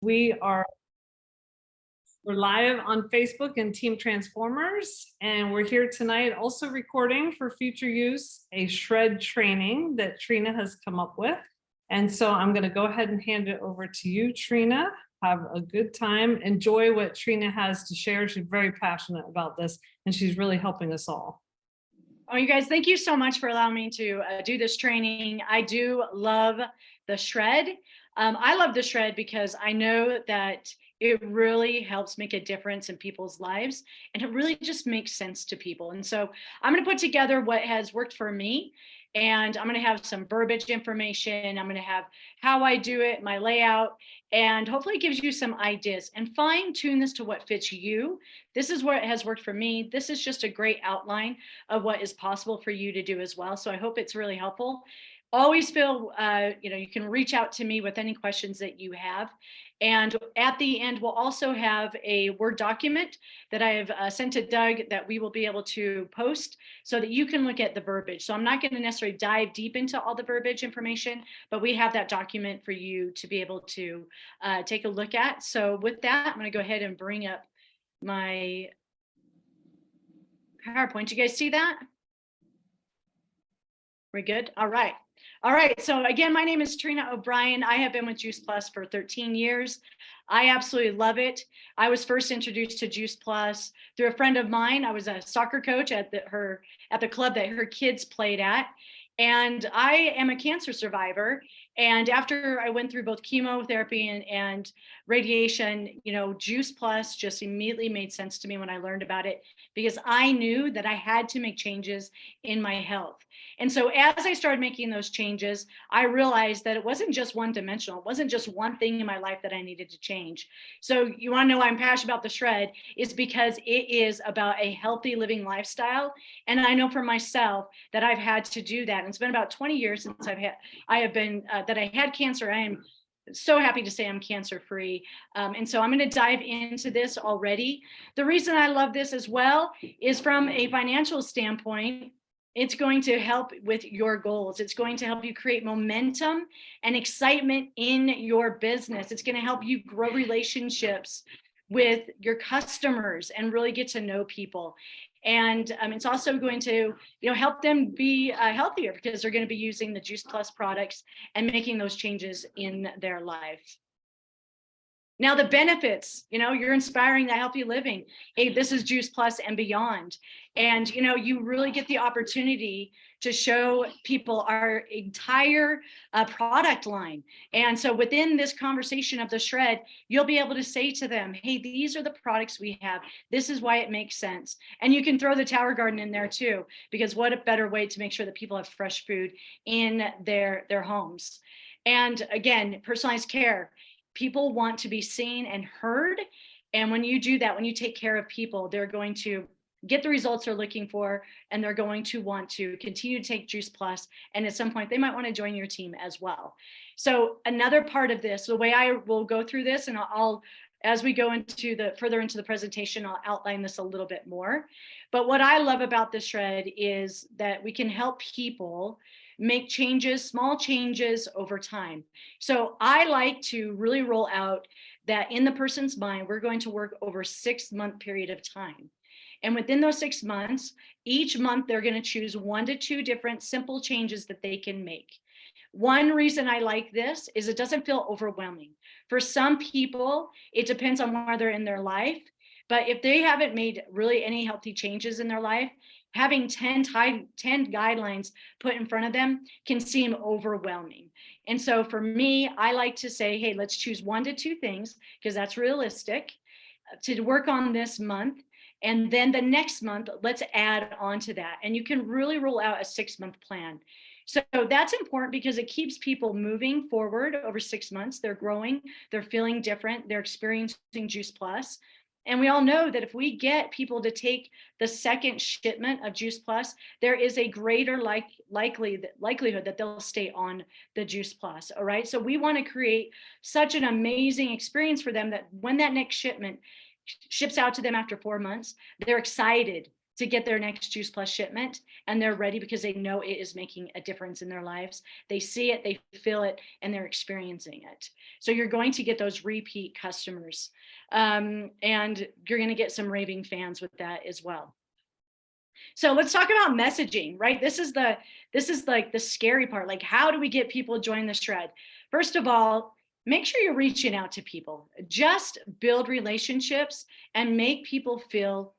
We're live on Facebook and Team Transformers, and we're here tonight also recording for future use a shred training that Trina has come up with. And so I'm going to go ahead and hand it over to you, Trina. Have a good time. Enjoy what Trina has to share. She's very passionate about this, and she's really helping us all. Oh, you guys, thank you so much for allowing me to do this training. I do love the shred. I love the shred because I know that it really helps make a difference in people's lives, and it really just makes sense to people. And so I'm going to put together what has worked for me, and I'm going to have some verbiage information. I'm going to have how I do it, my layout, and hopefully it gives you some ideas and fine tune this to what fits you. This is what has worked for me. This is just a great outline of what is possible for you to do as well. So I hope it's really helpful. Always feel, you can reach out to me with any questions that you have. And at the end, we'll also have a Word document that I have sent to Doug that we will be able to post so that you can look at the verbiage. So I'm not going to necessarily dive deep into all the verbiage information, but we have that document for you to be able to take a look at. So with that, I'm going to go ahead and bring up my PowerPoint. You guys see that? We're good? All right. All right. So again, my name is Trina O'Brien. I have been with Juice Plus for 13 years. I absolutely love it. I was first introduced to Juice Plus through a friend of mine. I was a soccer coach at the club that her kids played at. And I am a cancer survivor. And after I went through both chemotherapy and radiation, Juice Plus just immediately made sense to me when I learned about it, because I knew that I had to make changes in my health. And so as I started making those changes, I realized that it wasn't just one dimensional. It wasn't just one thing in my life that I needed to change. So you want to know why I'm passionate about the shred? Is because it is about a healthy living lifestyle. And I know for myself that I've had to do that. And it's been about 20 years since that I had cancer. I am so happy to say I'm cancer free. And so I'm going to dive into this already. The reason I love this as well is from a financial standpoint. It's going to help with your goals. It's going to help you create momentum and excitement in your business. It's going to help you grow relationships with your customers and really get to know people. And it's also going to, help them be healthier, because they're going to be using the Juice Plus products and making those changes in their life. Now the benefits, you're inspiring that healthy living. Hey, this is Juice Plus and beyond. And, you really get the opportunity to show people our entire product line. And so within this conversation of the shred, you'll be able to say to them, hey, these are the products we have. This is why it makes sense. And you can throw the Tower Garden in there too, because what a better way to make sure that people have fresh food in their homes. And again, personalized care. People want to be seen and heard. And when you do that, when you take care of people, they're going to get the results they're looking for, and they're going to want to continue to take Juice Plus. And at some point, they might want to join your team as well. So another part of this, the way I will go through this, and I'll as we go further into the presentation, I'll outline this a little bit more. But what I love about the shred is that we can help people make changes, small changes over time. So I like to really roll out that in the person's mind, we're going to work over a 6-month period of time. And within those 6 months, each month, they're going to choose 1 to 2 different simple changes that they can make. One reason I like this is it doesn't feel overwhelming. For some people, it depends on where they're in their life. But if they haven't made really any healthy changes in their life, having 10 guidelines put in front of them can seem overwhelming. And so for me, I like to say, hey, let's choose 1 to 2 things, because that's realistic, to work on this month. And then the next month, let's add on to that. And you can really roll out a 6-month plan. So that's important because it keeps people moving forward over 6 months. They're growing, they're feeling different, they're experiencing Juice Plus. And we all know that if we get people to take the second shipment of Juice Plus, there is a greater likelihood that they'll stay on the Juice Plus. All right. So we want to create such an amazing experience for them that when that next shipment ships out to them after 4 months, they're excited to get their next Juice Plus shipment, and they're ready because they know it is making a difference in their lives. They see it, they feel it, and they're experiencing it. So you're going to get those repeat customers, and you're going to get some raving fans with that as well. So let's talk about messaging, right? This is like the scary part. Like, how do we get people to join the shred? First of all, make sure you're reaching out to people. Just build relationships and make people feel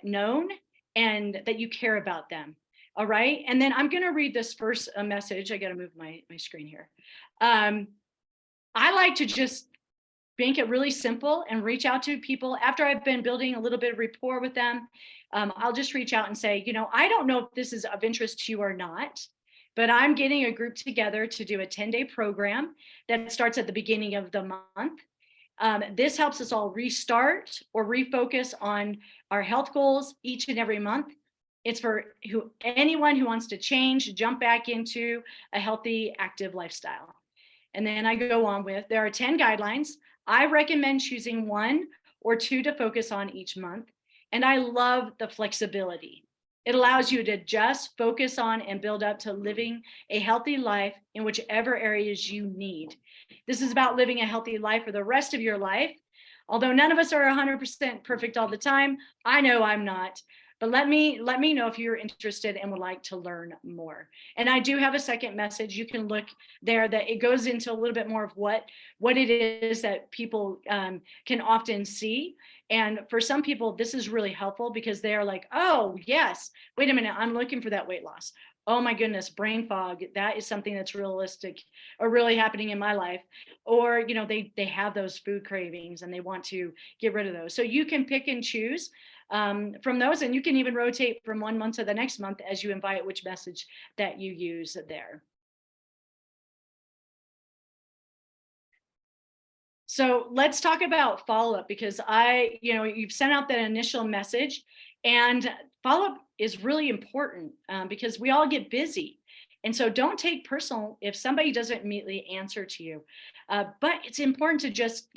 known and that you care about them. All right. And then I'm going to read this first message. I got to move my screen here. I like to just make it really simple and reach out to people after I've been building a little bit of rapport with them. I'll just reach out and say, you know, I don't know if this is of interest to you or not, but I'm getting a group together to do a 10-day program that starts at the beginning of the month. This helps us all restart or refocus on our health goals each and every month. It's for anyone who wants to change, jump back into a healthy, active lifestyle. And then I go on with, there are 10 guidelines. I recommend choosing 1 or 2 to focus on each month. And I love the flexibility. It allows you to just focus on and build up to living a healthy life in whichever areas you need. This is about living a healthy life for the rest of your life. Although none of us are 100% perfect all the time. I know I'm not. But let me know if you're interested and would like to learn more. And I do have a second message. You can look there that it goes into a little bit more of what it is that people can often see. And for some people, this is really helpful because they are like, oh, yes, wait a minute, I'm looking for that weight loss. Oh my goodness, brain fog, that is something that's realistic or really happening in my life. Or, you know, they have those food cravings and they want to get rid of those. So you can pick and choose from those, and you can even rotate from one month to the next month as you invite which message that you use there. So let's talk about follow-up, because you've sent out that initial message, and follow-up is really important because we all get busy. And so don't take personal if somebody doesn't immediately answer to you. But it's important to just,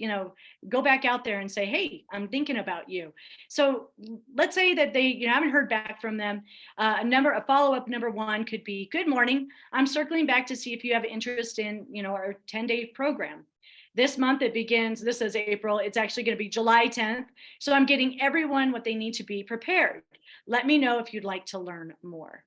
go back out there and say, hey, I'm thinking about you. So let's say that they haven't heard back from them. A follow-up number 1 could be, good morning. I'm circling back to see if you have interest in, our 10-day program. This month it begins, this is April, it's actually going to be July 10th. So I'm getting everyone what they need to be prepared. Let me know if you'd like to learn more.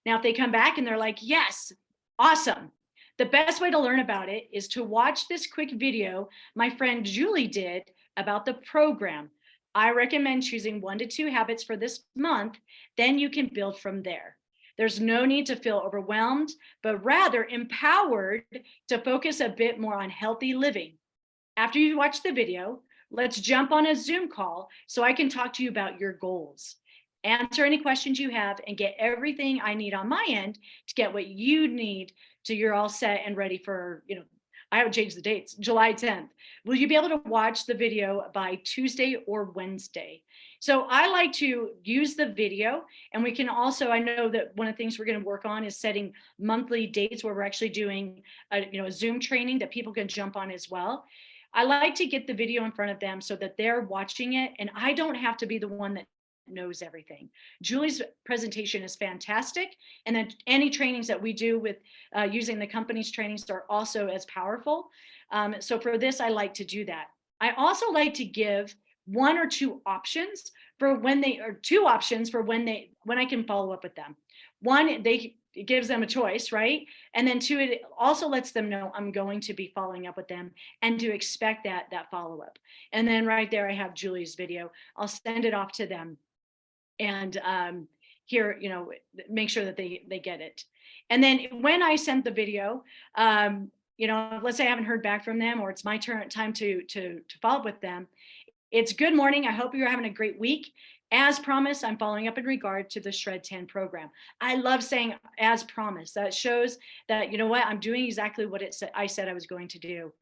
Now, if they come back and they're like, yes, awesome. The best way to learn about it is to watch this quick video my friend Julie did about the program. I recommend choosing 1 to 2 habits for this month, then you can build from there. There's no need to feel overwhelmed, but rather empowered to focus a bit more on healthy living. After you watch the video, let's jump on a Zoom call so I can talk to you about your goals. Answer any questions you have and get everything I need on my end to get what you need so you're all set and ready for, I haven't changed the dates, July 10th. Will you be able to watch the video by Tuesday or Wednesday? So I like to use the video, and we can also, I know that one of the things we're going to work on is setting monthly dates where we're actually doing a Zoom training that people can jump on as well. I like to get the video in front of them so that they're watching it and I don't have to be the one that knows everything. Julie's presentation is fantastic. And then any trainings that we do with using the company's trainings are also as powerful. So for this, I like to do that. I also like to give 1 or 2 options for when I can follow up with them. 1, it gives them a choice, right? And then 2, it also lets them know I'm going to be following up with them and to expect that follow-up. And then right there, I have Julie's video. I'll send it off to them. And here, make sure that they get it. And then when I sent the video, let's say I haven't heard back from them or it's my time to follow up with them. It's good morning. I hope you're having a great week. As promised, I'm following up in regard to the SHRED10 program. I love saying as promised. That shows that, I'm doing exactly what I said I was going to do.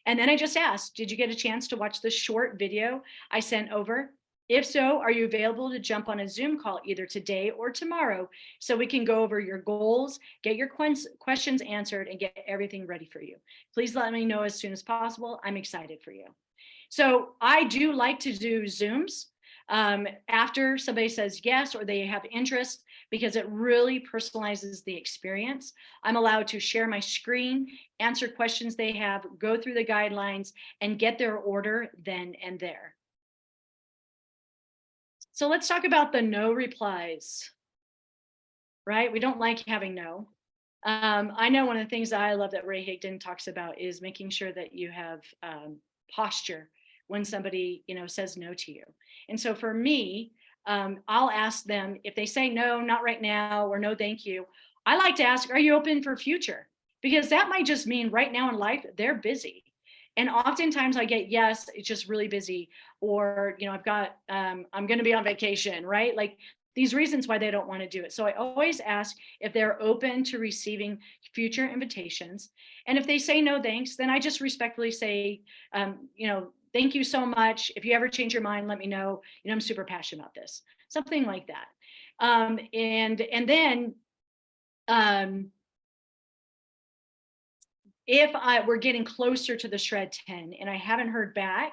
And then I just asked, did you get a chance to watch the short video I sent over? If so, are you available to jump on a Zoom call either today or tomorrow so we can go over your goals, get your questions answered, and get everything ready for you? Please let me know as soon as possible. I'm excited for you. So I do like to do Zooms. After somebody says yes, or they have interest, because it really personalizes the experience, I'm allowed to share my screen, answer questions they have, go through the guidelines, and get their order then and there. So let's talk about the no replies, right? We don't like having no. I know one of the things that I love that Ray Higdon talks about is making sure that you have posture when somebody, says no to you. And so for me, I'll ask them if they say no, not right now, or no, thank you. I like to ask, are you open for future? Because that might just mean right now in life, they're busy. And oftentimes I get, yes, it's just really busy. Or, I've got, I'm going to be on vacation, right? Like these reasons why they don't want to do it. So I always ask if they're open to receiving future invitations. And if they say no, thanks, then I just respectfully say, thank you so much. If you ever change your mind, let me know. I'm super passionate about this, something like that. And then if we're getting closer to the SHRED10 and I haven't heard back,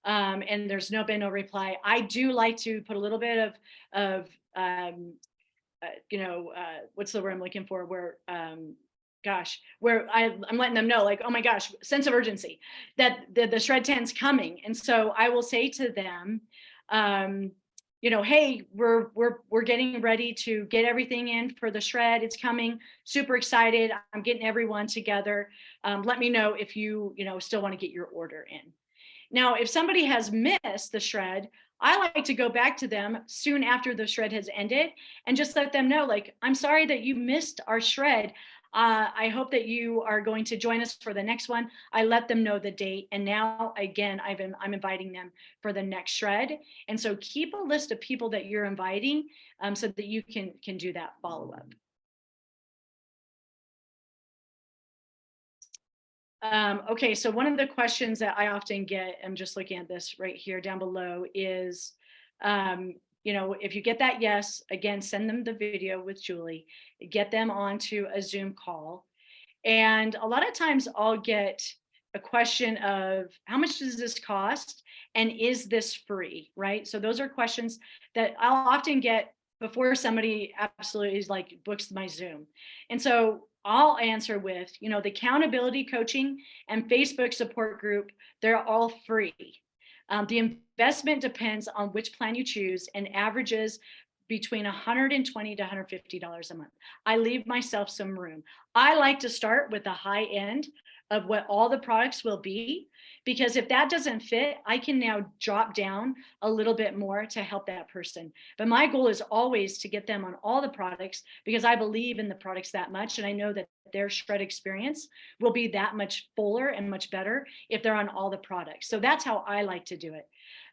and there's been no reply, I do like to put a little bit of what's the word I'm looking for? Where where I'm letting them know, like, oh my gosh, sense of urgency that the SHRED10's coming. And so I will say to them, hey, we're getting ready to get everything in for the SHRED. It's coming. Super excited. I'm getting everyone together. Let me know if you still want to get your order in. Now, if somebody has missed the SHRED, I like to go back to them soon after the SHRED has ended and just let them know, like, I'm sorry that you missed our SHRED. I hope that you are going to join us for the next one. I let them know the date. And now, again, I'm inviting them for the next SHRED. And so keep a list of people that you're inviting so that you can do that follow-up. Okay, so one of the questions that I often get, I'm just looking at this right here down below, is, if you get that yes, again, send them the video with Julie, get them onto a Zoom call. And a lot of times I'll get a question of how much does this cost? And is this free, right? So those are questions that I'll often get before somebody absolutely is like books my Zoom. And so I'll answer with, the accountability coaching and Facebook support group, they're all free. The investment depends on which plan you choose and averages between $120 to $150 a month. I leave myself some room. I like to start with the high end of what all the products will be, because if that doesn't fit, I can now drop down a little bit more to help that person. But my goal is always to get them on all the products because I believe in the products that much. And I know that their SHRED experience will be that much fuller and much better if they're on all the products. So that's how I like to do it.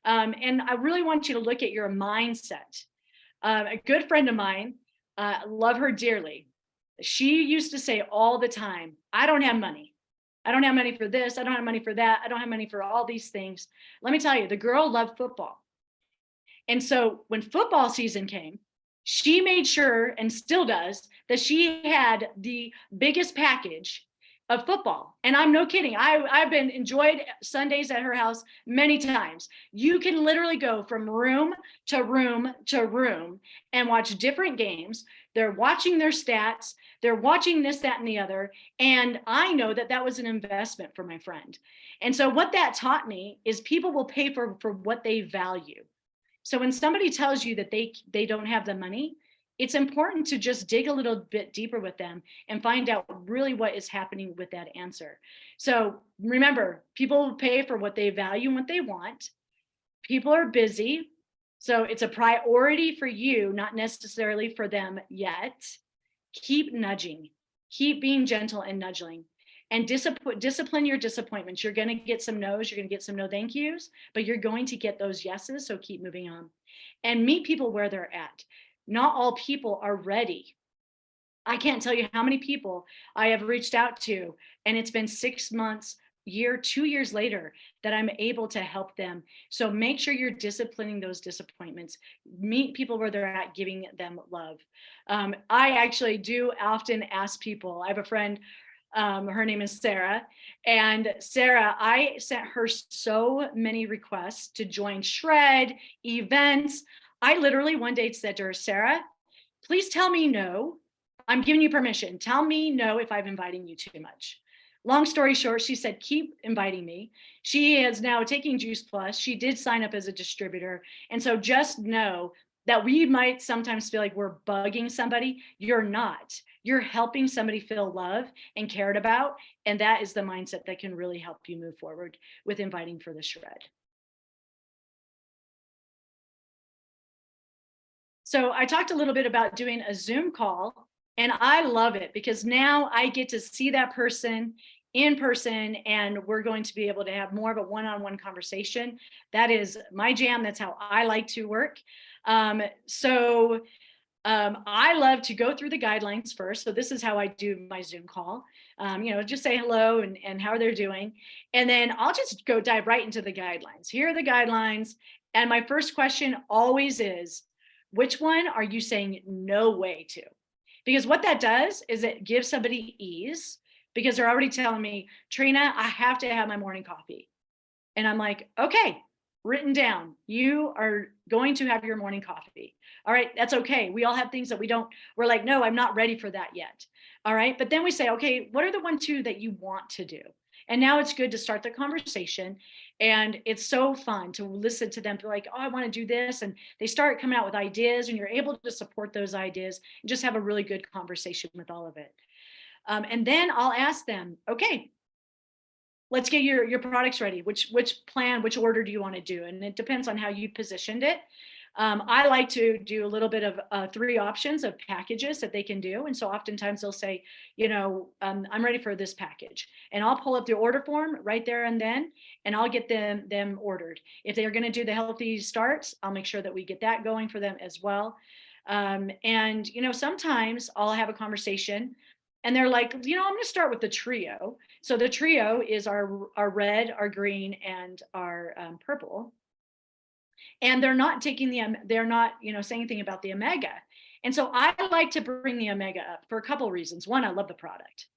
And I really want you to look at your mindset. A good friend of mine, love her dearly. She used to say all the time, I don't have money. I don't have money for this. I don't have money for that. I don't have money for all these things. Let me tell you, the girl loved football. And so when football season came, she made sure, and still does, that she had the biggest package of football. And I'm no kidding. I've been enjoyed Sundays at her house many times. You can literally go from room to room to room and watch different games. They're watching their stats. They're watching this, that, and the other. And I know that that was an investment for my friend. And so what that taught me is people will pay for what they value. So when somebody tells you that they don't have the money, it's important to just dig a little bit deeper with them and find out really what is happening with that answer. So remember, people pay for what they value and what they want. People are busy. So it's a priority for you, not necessarily for them yet. Keep nudging, keep being gentle and nudging, and discipline your disappointments. You're going to get some no's, you're going to get some no thank yous, but you're going to get those yeses. So keep moving on and meet people where they're at. Not all people are ready. I can't tell you how many people I have reached out to, and it's been 6 months, year, 2 years later that I'm able to help them. So make sure you're disciplining those disappointments. Meet people where they're at, giving them love. I actually do often ask people. I have a friend, Her name is Sarah. And Sarah, I sent her so many requests to join SHRED events. I literally one day said to her, Sarah, please tell me no. I'm giving you permission. Tell me no if I'm inviting you too much. Long story short, she said, keep inviting me. She is now taking Juice Plus. She did sign up as a distributor. And so just know that we might sometimes feel like we're bugging somebody. You're not. You're helping somebody feel loved and cared about. And that is the mindset that can really help you move forward with inviting for the shred. So I talked a little bit about doing a Zoom call, and I love it because now I get to see that person in person, and we're going to be able to have more of a one-on-one conversation. That is my jam. That's how I like to work. I love to go through the guidelines first. So this is how I do my Zoom call. Just say hello and how they're doing. And then I'll just go dive right into the guidelines. Here are the guidelines. And my first question always is, which one are you saying no way to? Because what that does is it gives somebody ease because they're already telling me, Trina, I have to have my morning coffee. And I'm like, okay, written down. You are going to have your morning coffee. All right, that's okay. We all have things that we're like, no, I'm not ready for that yet. All right, but then we say, okay, what are the 1, 2 that you want to do? And now it's good to start the conversation. And it's so fun to listen to them. Be like, oh, I want to do this. And they start coming out with ideas, and you're able to support those ideas and just have a really good conversation with all of it. And then I'll ask them, okay, let's get your products ready. Which order do you want to do? And it depends on how you positioned it. I like to do a little bit of 3 options of packages that they can do. And so oftentimes they'll say, I'm ready for this package. And I'll pull up the order form right there and then, and I'll get them ordered. If they're going to do the healthy starts, I'll make sure that we get that going for them as well. Sometimes I'll have a conversation and they're like, I'm going to start with the trio. So the trio is our red, our green, and our purple. And they're not saying anything about the omega. And so I like to bring the omega up for a couple of reasons. 1, I love the product.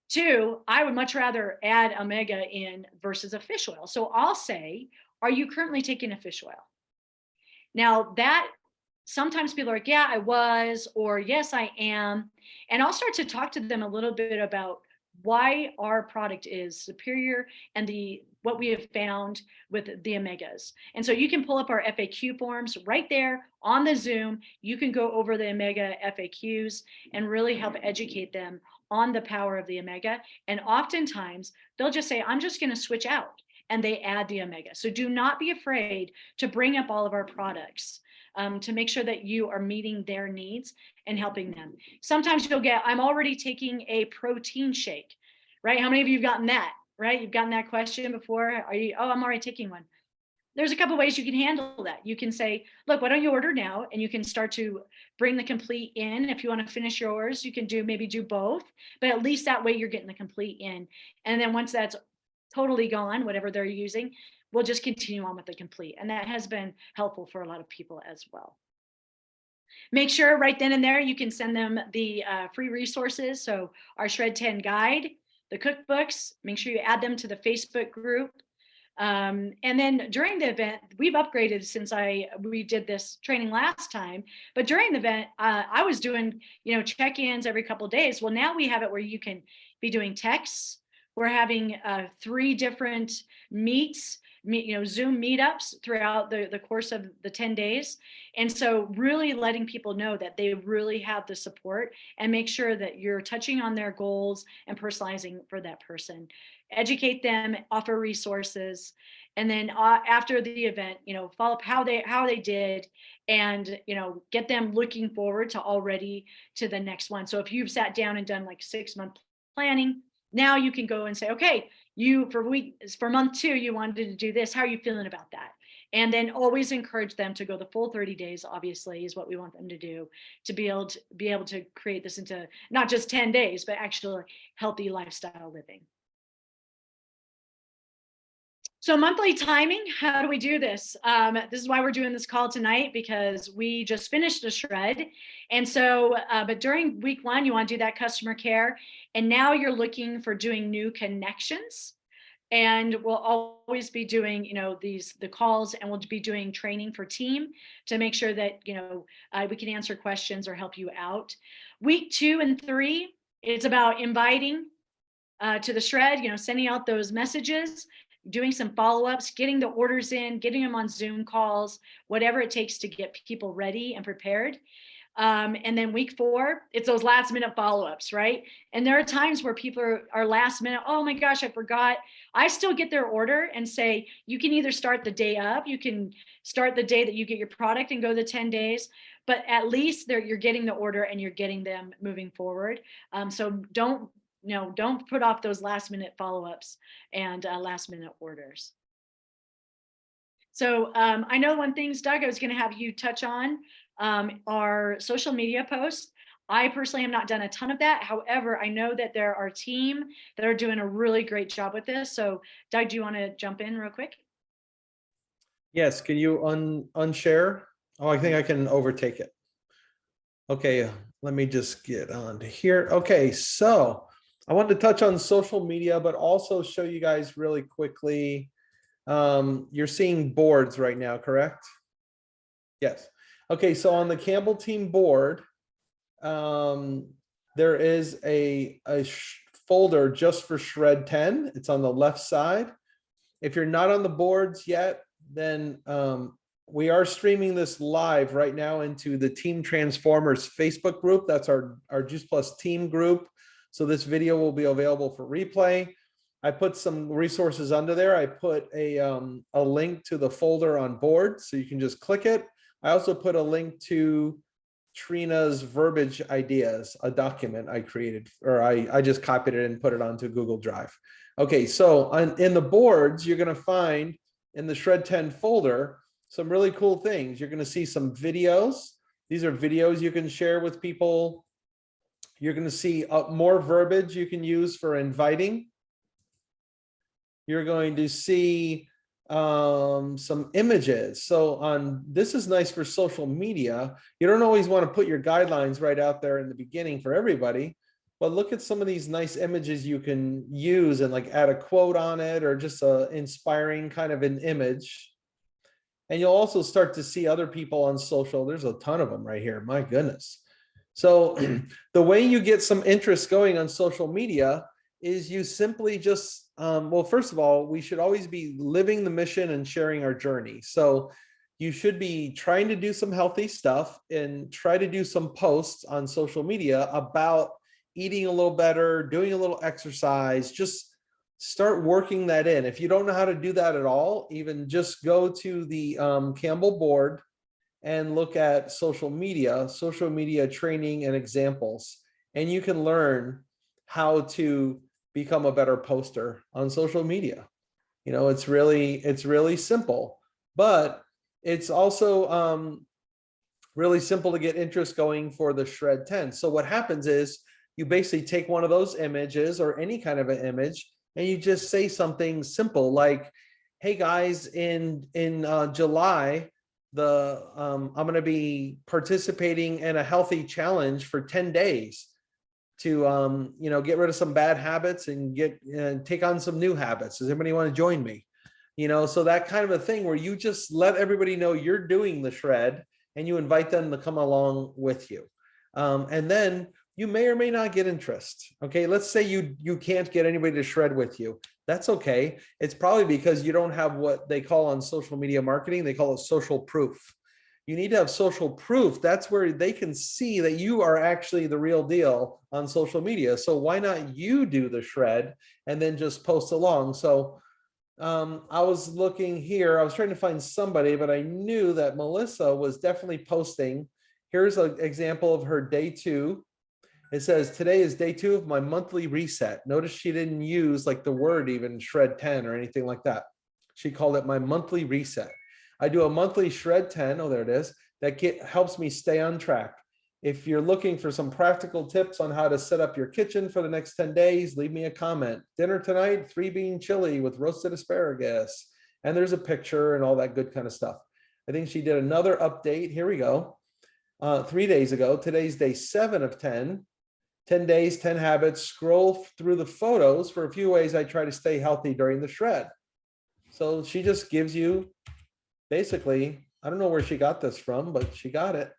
2, I would much rather add omega in versus a fish oil. So I'll say, are you currently taking a fish oil? Now that sometimes people are like, yeah, I was, or yes, I am. And I'll start to talk to them a little bit about why our product is superior and what we have found with the omegas. And so you can pull up our FAQ forms right there on the Zoom. You can go over the omega FAQs and really help educate them on the power of the omega. And oftentimes they'll just say, I'm just going to switch out, and they add the omega. So do not be afraid to bring up all of our products. To make sure that you are meeting their needs and helping them. Sometimes you'll get, I'm already taking a protein shake, right? How many of you have gotten that, right? You've gotten that question before. I'm already taking one. There's a couple ways you can handle that. You can say, look, why don't you order now? And you can start to bring the complete in. If you want to finish yours, you can maybe do both, but at least that way you're getting the complete in. And then once that's totally gone, whatever they're using, we'll just continue on with the complete. And that has been helpful for a lot of people as well. Make sure right then and there you can send them the free resources. So our SHRED10 guide, the cookbooks, make sure you add them to the Facebook group. And then during the event, we've upgraded since we did this training last time. But during the event, I was doing check-ins every couple of days. Well, now we have it where you can be doing texts. We're having 3 different Zoom meetups throughout the course of the 10 days. And so really letting people know that they really have the support, and make sure that you're touching on their goals and personalizing for that person. Educate them, offer resources, and then after the event, follow up how they did, and get them looking forward to the next one. So if you've sat down and done like 6-month planning, now you can go and say, okay, for month 2, you wanted to do this. How are you feeling about that? And then always encourage them to go the full 30 days, obviously, is what we want them to do, to be able to create this into not just 10 days, but actually healthy lifestyle living. So monthly timing, how do we do this? This is why we're doing this call tonight, because we just finished a shred. And so, but during week 1, you want to do that customer care. And now you're looking for doing new connections. And we'll always be doing, the calls, and we'll be doing training for team to make sure that, we can answer questions or help you out. Week 2 and 3, it's about inviting to the shred, sending out those messages, doing some follow-ups, getting the orders in, getting them on Zoom calls, whatever it takes to get people ready and prepared. And then week 4, it's those last minute follow-ups, right? And there are times where people are last minute, oh my gosh, I forgot. I still get their order and say, you can either start the day up, you can start the day that you get your product and go the 10 days, but at least you're getting the order and you're getting them moving forward. So don't put off those last minute follow-ups and last minute orders. So I know one thing, Doug, I was going to have you touch on our social media posts. I personally have not done a ton of that. However, I know that there are team that are doing a really great job with this. So Doug, do you want to jump in real quick? Yes, can you unshare? Oh, I think I can overtake it. Okay, let me just get on to here. Okay, so I wanted to touch on social media, but also show you guys really quickly. You're seeing boards right now, correct? Yes. Okay, so on the Campbell team board, there is a folder just for SHRED10. It's on the left side. If you're not on the boards yet, then we are streaming this live right now into the Team Transformers Facebook group. That's our Juice Plus team group. So this video will be available for replay. I put some resources under there. I put a link to the folder on board, so you can just click it. I also put a link to Trina's verbiage ideas, a document I created, or I just copied it and put it onto Google Drive. Okay, so in the boards, you're going to find in the SHRED10 folder some really cool things. You're going to see some videos. These are videos you can share with people. You're going to see more verbiage you can use for inviting. You're going to see some images. So this is nice for social media. You don't always want to put your guidelines right out there in the beginning for everybody, but look at some of these nice images you can use and like add a quote on it, or just a inspiring kind of an image. And you'll also start to see other people on social. There's a ton of them right here. My goodness. So the way you get some interest going on social media is you simply just, well, first of all, we should always be living the mission and sharing our journey. So you should be trying to do some healthy stuff and try to do some posts on social media about eating a little better, doing a little exercise. Just start working that in. If you don't know how to do that at all, even just go to the Campbell board and look at social media training and examples, and you can learn how to become a better poster on social media. It's really simple, but it's also really simple to get interest going for the SHRED10. So what happens is you basically take one of those images or any kind of an image, and you just say something simple like, hey guys, in July, I'm going to be participating in a healthy challenge for 10 days to get rid of some bad habits and take on some new habits. Does anybody want to join me? So that kind of a thing where you just let everybody know you're doing the shred and you invite them to come along with you. And then you may or may not get interest. Okay, let's say you can't get anybody to shred with you. That's okay. It's probably because you don't have what they call on social media marketing, they call it social proof. You need to have social proof. That's where they can see that you are actually the real deal on social media. So why not you do the shred and then just post along? So I was looking here, I was trying to find somebody, but I knew that Melissa was definitely posting. Here's an example of her day 2. It says, today is day 2 of my monthly reset. Notice she didn't use like the word even SHRED10 or anything like that. She called it my monthly reset. I do a monthly SHRED10. Oh, there it is. That helps me stay on track. If you're looking for some practical tips on how to set up your kitchen for the next 10 days, leave me a comment. Dinner tonight, 3-bean chili with roasted asparagus. and there's a picture and all that good kind of stuff. I think she did another update. Here we go. 3 days ago. Today's day 7 of 10. 10 days, 10 habits. Scroll through the photos for a few ways I try to stay healthy during the shred. So she just gives you basically, I don't know where she got this from, but she got it.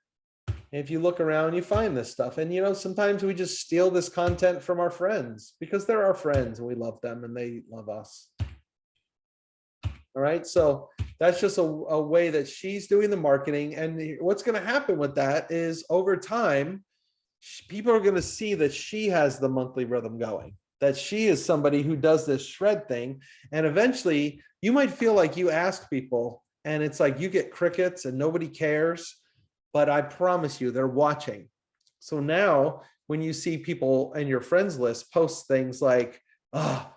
And if you look around, you find this stuff. And, you know, sometimes we just steal this content from our friends because they're our friends and we love them and they love us. All right. So that's just a way that she's doing the marketing. And what's going to happen with that is over time, people are going to see that she has the monthly rhythm going, that she is somebody who does this shred thing. And eventually you might feel like you ask people and it's like you get crickets and nobody cares, but I promise you they're watching. So now when you see people in your friends list post things like, oh,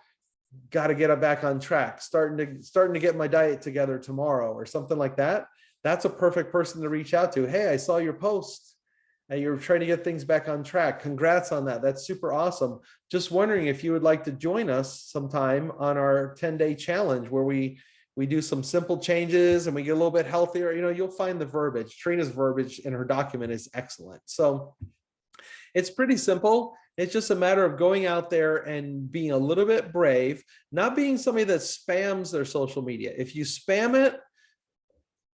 got to get it back on track, starting to get my diet together tomorrow or something like that, that's a perfect person to reach out to. Hey, I saw your post. And you're trying to get things back on track. Congrats on that. That's super awesome. Just wondering if you would like to join us sometime on our 10-day challenge where we do some simple changes and we get a little bit healthier. You know, you'll find the verbiage. Trina's verbiage in her document is excellent. So it's pretty simple. It's just a matter of going out there and being a little bit brave, not being somebody that spams their social media. If you spam it,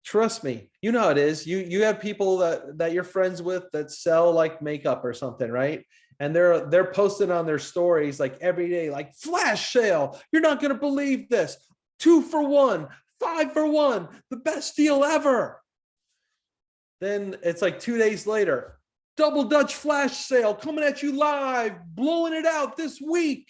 trust me, you know how it is. You have people that you're friends with that sell like makeup or something, right? And they're posting on their stories like every day, like flash sale. You're not going to believe this. 2 for 1, 5 for 1, the best deal ever. Then it's like 2 days later, double Dutch flash sale coming at you live, blowing it out this week.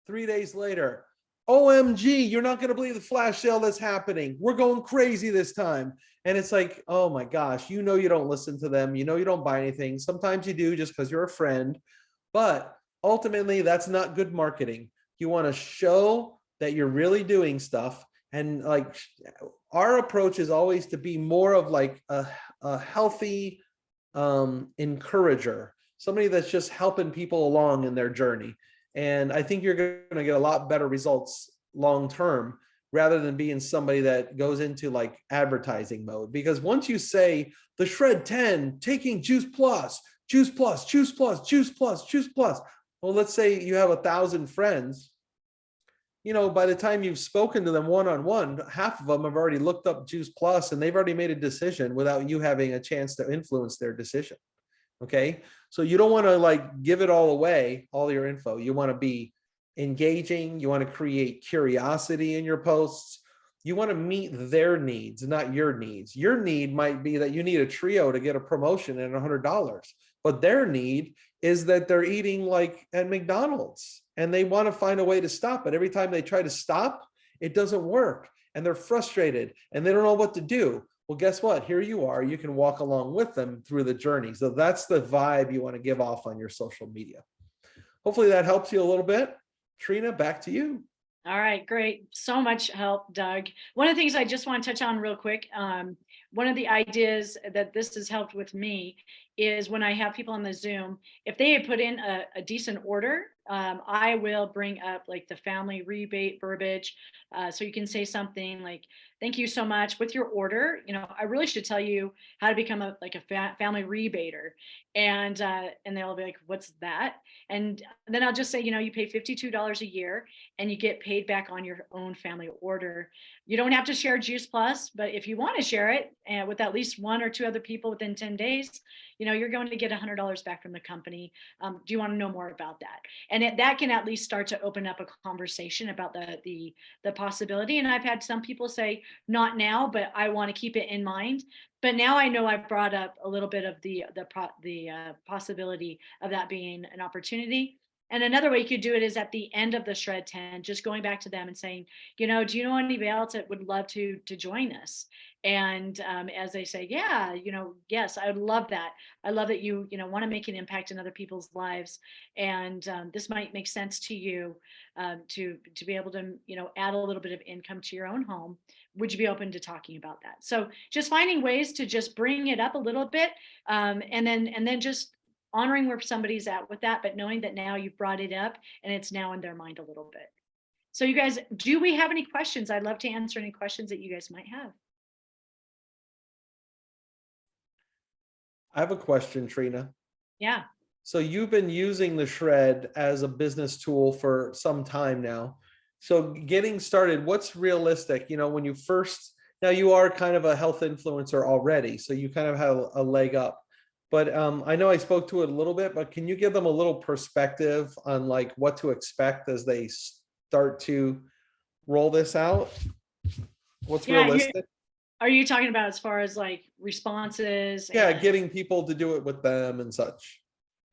3 days later, OMG, you're not going to believe the flash sale that's happening. We're going crazy this time. And it's like, oh my gosh, you know, you don't listen to them. You know, you don't buy anything. Sometimes you do just because you're a friend. But ultimately, that's not good marketing. You want to show that you're really doing stuff. And like our approach is always to be more of like a healthy encourager, somebody that's just helping people along in their journey. And I think you're going to get a lot better results long term rather than being somebody that goes into like advertising mode. Because once you say the SHRED10, taking Juice Plus, Juice Plus, Juice Plus, Juice Plus, Juice Plus. Well, let's say you have 1,000 friends. You know, by the time you've spoken to them one-on-one, half of them have already looked up Juice Plus and they've already made a decision without you having a chance to influence their decision. Okay. So you don't want to like give it all away, all your info. You want to be engaging. You want to create curiosity in your posts. You want to meet their needs, not your needs. Your need might be that you need a trio to get a promotion at $100, but their need is that they're eating like at McDonald's and they want to find a way to stop it. Every time they try to stop, it doesn't work and they're frustrated and they don't know what to do. Well, guess what? Here you are. You can walk along with them through the journey. So that's the vibe you want to give off on your social media. Hopefully that helps you a little bit. Trina, back to you. All right, great. So much help, Doug. One of the things I just want to touch on real quick, one of the ideas that this has helped with me is when I have people on the Zoom, if they put in a decent order, I will bring up like the family rebate verbiage. So you can say something like, thank you so much with your order. You know, I really should tell you how to become a family rebater. And they'll be like, what's that? And then I'll just say, you know, you pay $52 a year and you get paid back on your own family order. You don't have to share Juice Plus, but if you want to share it with at least 1 or 2 other people within 10 days, you know, you're going to get $100 back from the company. Do you want to know more about that? And that can at least start to open up a conversation about the possibility. And I've had some people say, not now, but I want to keep it in mind. But now I know I've brought up a little bit of the possibility of that being an opportunity. And another way you could do it is at the end of the SHRED10, just going back to them and saying, you know, do you know anybody else that would love to join us? And as they say, yeah, you know, yes, I would love that. I love that you want to make an impact in other people's lives. And this might make sense to you to be able to, you know, add a little bit of income to your own home. Would you be open to talking about that? So just finding ways to just bring it up a little bit and then just honoring where somebody's at with that, but knowing that now you've brought it up and it's now in their mind a little bit. So you guys, do we have any questions? I'd love to answer any questions that you guys might have. I have a question, Trina. Yeah. So you've been using the Shred as a business tool for some time now. So getting started, what's realistic? You know, when you first, now you are kind of a health influencer already, so you kind of have a leg up. But I know I spoke to it a little bit, but can you give them a little perspective on like what to expect as they start to roll this out? What's Yeah, realistic? are you talking about as far as like responses? Yeah, and- getting people to do it with them and such.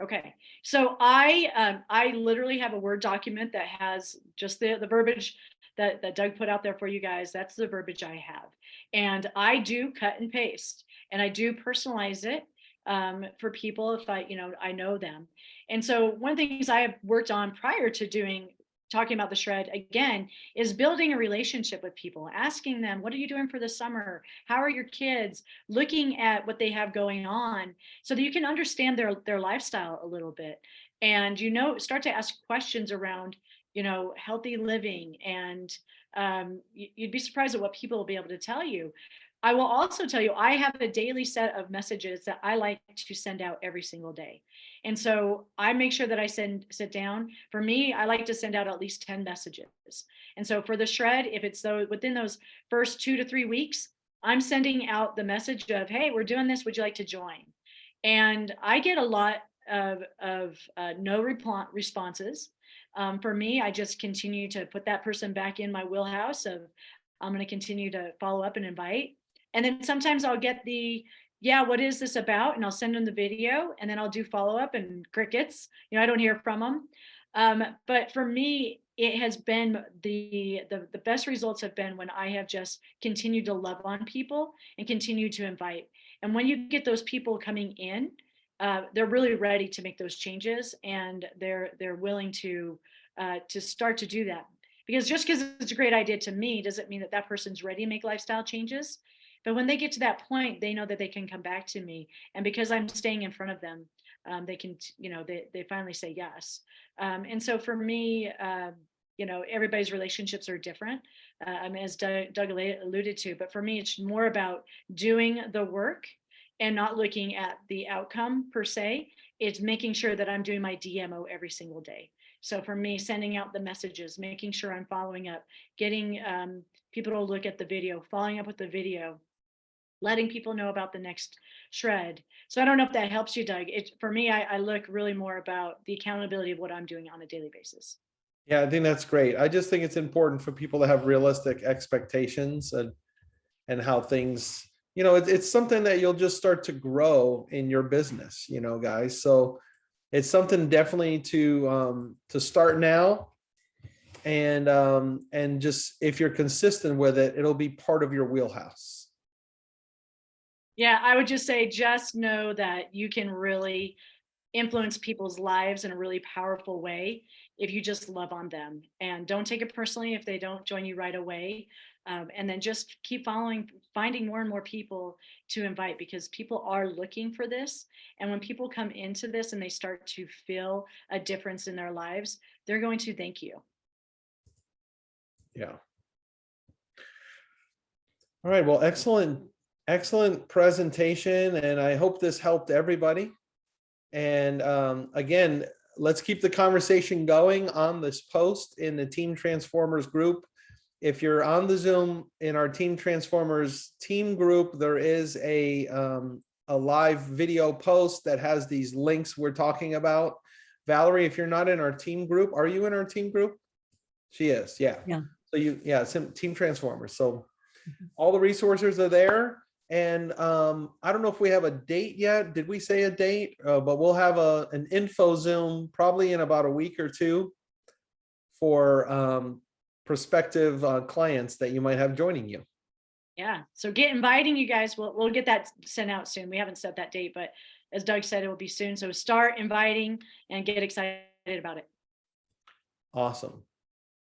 Okay, so I literally have a Word document that has just the verbiage that Doug put out there for you guys. That's the verbiage I have, and I do cut and paste, and I do personalize it for people if I know them. And so one of the things I have worked on prior to talking about the Shred again is building a relationship with people, asking them, what are you doing for the summer? How are your kids? Looking at what they have going on so that you can understand their lifestyle a little bit. And, start to ask questions around, healthy living. And you'd be surprised at what people will be able to tell you. I will also tell you, I have a daily set of messages that I like to send out every single day. And so I make sure that I sit down. For me, I like to send out at least 10 messages. And so for the Shred, if it's within those first 2 to 3 weeks, I'm sending out the message of, hey, we're doing this. Would you like to join? And I get a lot of no responses. For me, I just continue to put that person back in my wheelhouse of I'm going to continue to follow up and invite. And then sometimes I'll get yeah, what is this about? And I'll send them the video, and then I'll do follow up and crickets. I don't hear from them. But for me, it has been the best results have been when I have just continued to love on people and continue to invite. And when you get those people coming in, they're really ready to make those changes, and they're willing to start to do that. Because just because it's a great idea to me doesn't mean that that person's ready to make lifestyle changes. But when they get to that point, they know that they can come back to me, and because I'm staying in front of them, they can, they finally say yes. And so for me, everybody's relationships are different, as Doug alluded to. But for me, it's more about doing the work and not looking at the outcome per se. It's making sure that I'm doing my DMO every single day. So for me, sending out the messages, making sure I'm following up, getting people to look at the video, following up with the video, letting people know about the next Shred. So I don't know if that helps you, Doug. For me, I look really more about the accountability of what I'm doing on a daily basis. Yeah, I think that's great. I just think it's important for people to have realistic expectations and how things, it's something that you'll just start to grow in your business, guys. So it's something definitely to start now. And just if you're consistent with it, it'll be part of your wheelhouse. Yeah, I would just say, just know that you can really influence people's lives in a really powerful way if you just love on them, and don't take it personally if they don't join you right away. And then just keep finding more and more people to invite, because people are looking for this. And when people come into this and they start to feel a difference in their lives, they're going to thank you. Yeah. All right. Well, excellent presentation. And I hope this helped everybody. And again, let's keep the conversation going on this post in the Team Transformers group. If you're on the Zoom in our Team Transformers team group, there is a live video post that has these links we're talking about. Valerie, if you're not in our team group, are you in our team group? She is, yeah. Yeah. So Team Transformers. So all the resources are there. And I don't know if we have a date yet. Did we say a date? But we'll have an info Zoom probably in about a week or two for prospective clients that you might have joining you. Yeah, so get inviting you guys. We'll get that sent out soon. We haven't set that date, but as Doug said, it will be soon. So start inviting and get excited about it. Awesome.